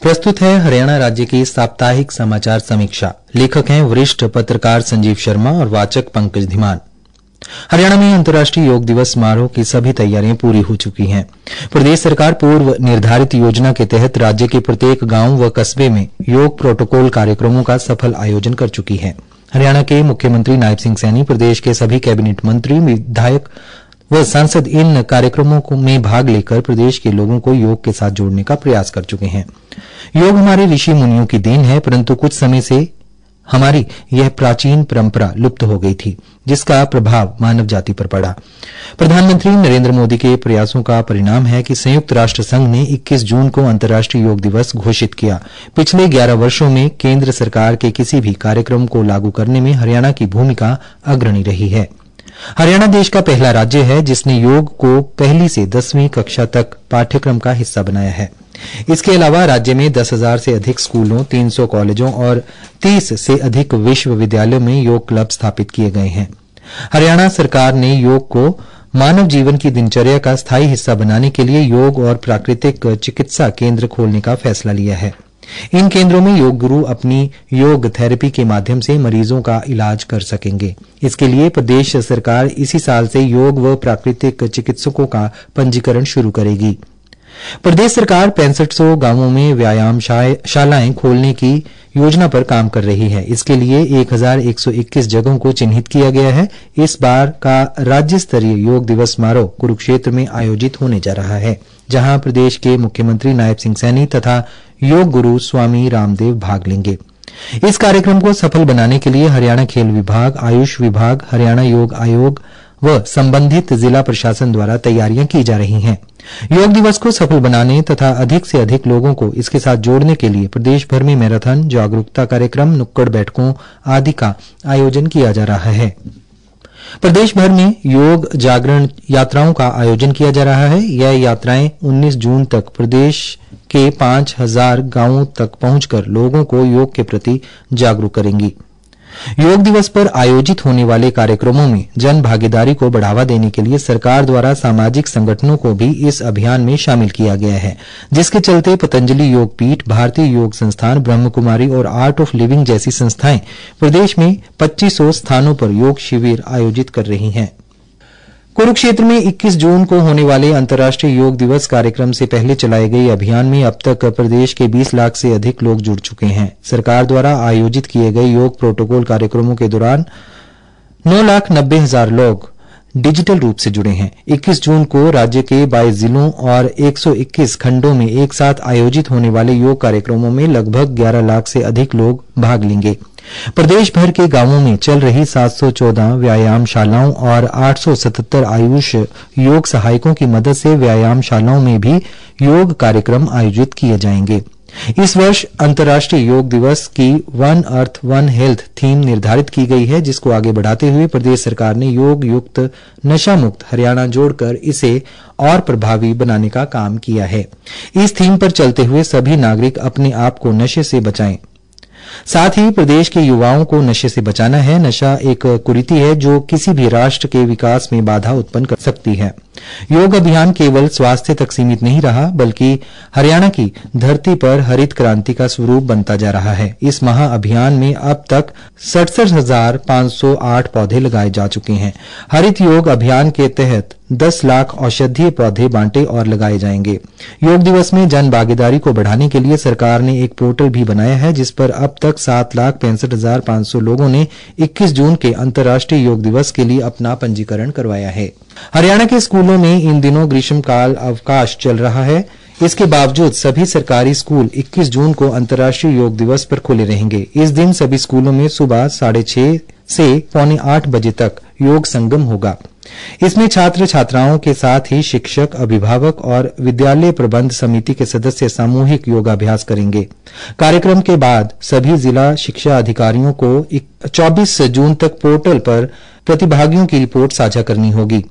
प्रस्तुत है हरियाणा राज्य की साप्ताहिक समाचार समीक्षा। लेखक हैं वरिष्ठ पत्रकार संजीव शर्मा और वाचक पंकज धीमान। हरियाणा में अंतर्राष्ट्रीय योग दिवस समारोह की सभी तैयारियां पूरी हो चुकी हैं। प्रदेश सरकार पूर्व निर्धारित योजना के तहत राज्य के प्रत्येक गांव व कस्बे में योग प्रोटोकॉल कार्यक्रमों का सफल आयोजन कर चुकी है। हरियाणा के मुख्यमंत्री नायब सिंह सैनी, प्रदेश के सभी कैबिनेट मंत्री, विधायक व सांसद इन कार्यक्रमों में भाग लेकर प्रदेश के लोगों को योग के साथ जोड़ने का प्रयास कर चुके हैं। योग हमारे ऋषि मुनियों की देन है, परंतु कुछ समय से हमारी यह प्राचीन परंपरा लुप्त हो गई थी, जिसका प्रभाव मानव जाति पर पड़ा। प्रधानमंत्री नरेंद्र मोदी के प्रयासों का परिणाम है कि संयुक्त राष्ट्र संघ ने 21 जून को अंतर्राष्ट्रीय योग दिवस घोषित किया। पिछले 11 वर्षों में केंद्र सरकार के किसी भी कार्यक्रम को लागू करने में हरियाणा की भूमिका अग्रणी रही है। हरियाणा देश का पहला राज्य है जिसने योग को पहली से 10वीं कक्षा तक पाठ्यक्रम का हिस्सा बनाया है। इसके अलावा राज्य में 10,000 से अधिक स्कूलों, 300 कॉलेजों और 30 से अधिक विश्वविद्यालयों में योग क्लब स्थापित किए गए हैं। हरियाणा सरकार ने योग को मानव जीवन की दिनचर्या का स्थायी हिस्सा बनाने के लिए योग और प्राकृतिक चिकित्सा केंद्र खोलने का फैसला लिया है। इन केंद्रों में योग गुरु अपनी योग थेरेपी के माध्यम से मरीजों का इलाज कर सकेंगे। इसके लिए प्रदेश सरकार इसी साल से योग व प्राकृतिक चिकित्सकों का पंजीकरण शुरू करेगी। प्रदेश सरकार 6500 गांवों में व्यायाम शालाएं खोलने की योजना पर काम कर रही है। इसके लिए 1121 जगहों को चिन्हित किया गया है। इस बार का राज्य स्तरीय योग दिवस समारोह कुरुक्षेत्र में आयोजित होने जा रहा है, जहां प्रदेश के मुख्यमंत्री नायब सिंह सैनी तथा योग गुरु स्वामी रामदेव भाग लेंगे। इस कार्यक्रम को सफल बनाने के लिए हरियाणा खेल विभाग, आयुष विभाग, हरियाणा योग आयोग व संबंधित जिला प्रशासन द्वारा तैयारियां की जा रही हैं। योग दिवस को सफल बनाने तथा अधिक से अधिक लोगों को इसके साथ जोड़ने के लिए प्रदेश भर में मैराथन, जागरूकता कार्यक्रम, नुक्कड़ बैठकों आदि का आयोजन किया जा रहा है। प्रदेश भर में योग जागरण यात्राओं का आयोजन किया जा रहा है। यह यात्राएं 19 जून तक प्रदेश के 5000 गांवों तक पहुंचकर लोगों को योग के प्रति जागरूक करेंगी। योग दिवस पर आयोजित होने वाले कार्यक्रमों में जन भागीदारी को बढ़ावा देने के लिए सरकार द्वारा सामाजिक संगठनों को भी इस अभियान में शामिल किया गया है, जिसके चलते पतंजलि योग पीठ, भारतीय योग संस्थान, ब्रह्म कुमारी और आर्ट ऑफ लिविंग जैसी संस्थाएं प्रदेश में 2500 स्थानों पर योग शिविर आयोजित कर रही हैं। कुरुक्षेत्र में 21 जून को होने वाले अंतर्राष्ट्रीय योग दिवस कार्यक्रम से पहले चलाए गए अभियान में अब तक प्रदेश के 20 लाख से अधिक लोग जुड़ चुके हैं। सरकार द्वारा आयोजित किए गए योग प्रोटोकॉल कार्यक्रमों के दौरान 9,90,000 लोग डिजिटल रूप से जुड़े हैं। 21 जून को राज्य के 22 जिलों और 121 खंडों में एक साथ आयोजित होने वाले योग कार्यक्रमों में लगभग 11 लाख से अधिक लोग भाग लेंगे। प्रदेश भर के गांवों में चल रही 714 व्यायामशालाओं और 877 आयुष योग सहायकों की मदद से व्यायामशालाओं में भी योग कार्यक्रम आयोजित किए जाएंगे। इस वर्ष अंतर्राष्ट्रीय योग दिवस की one earth one health theme निर्धारित की गई है, जिसको आगे बढ़ाते हुए प्रदेश सरकार ने योग युक्त नशा मुक्त हरियाणा जोड़कर इसे और प्रभावी बनाने का काम किया है। इस थीम पर चलते हुए सभी नागरिक अपने आप को नशे से बचाएं। साथ ही प्रदेश के युवाओं को नशे से बचाना है। नशा एक कुरीति है जो किसी भी राष्ट्र के विकास में बाधा उत्पन्न कर सकती है। योग अभियान केवल स्वास्थ्य तक सीमित नहीं रहा, बल्कि हरियाणा की धरती पर हरित क्रांति का स्वरूप बनता जा रहा है। इस महा अभियान में अब तक 67,508 पौधे लगाए जा चुके हैं। हरित योग अभियान के तहत 10 लाख औषधीय पौधे बांटे और लगाए जाएंगे। योग दिवस में जन भागीदारी को बढ़ाने के लिए सरकार ने एक पोर्टल भी बनाया है, जिस पर अब तक 7,65,500 लोगों ने 21 जून के अंतर्राष्ट्रीय योग दिवस के लिए अपना पंजीकरण करवाया है। हरियाणा के स्कूलों में इन दिनों ग्रीष्मकाल अवकाश चल रहा है। इसके बावजूद सभी सरकारी स्कूल 21 जून को अंतर्राष्ट्रीय योग दिवस पर खुले रहेंगे। इस दिन सभी स्कूलों में सुबह 6:30 से 7:45 बजे तक योग संगम होगा। इसमें छात्र छात्राओं के साथ ही शिक्षक, अभिभावक और विद्यालय प्रबंध समिति के सदस्य सामूहिक योगाभ्यास करेंगे। कार्यक्रम के बाद सभी जिला शिक्षा अधिकारियों को 24 जून तक पोर्टल पर प्रतिभागियों की रिपोर्ट साझा करनी होगी।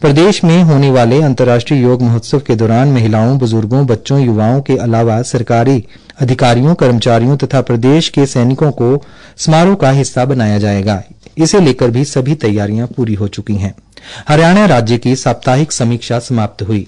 प्रदेश में होने वाले अंतर्राष्ट्रीय योग महोत्सव के दौरान महिलाओं, बुजुर्गों, बच्चों, युवाओं के अलावा सरकारी अधिकारियों, कर्मचारियों तथा प्रदेश के सैनिकों को समारोह का हिस्सा बनाया जाएगा। इसे लेकर भी सभी तैयारियां पूरी हो चुकी हैं। हरियाणा राज्य की साप्ताहिक समीक्षा समाप्त हुई।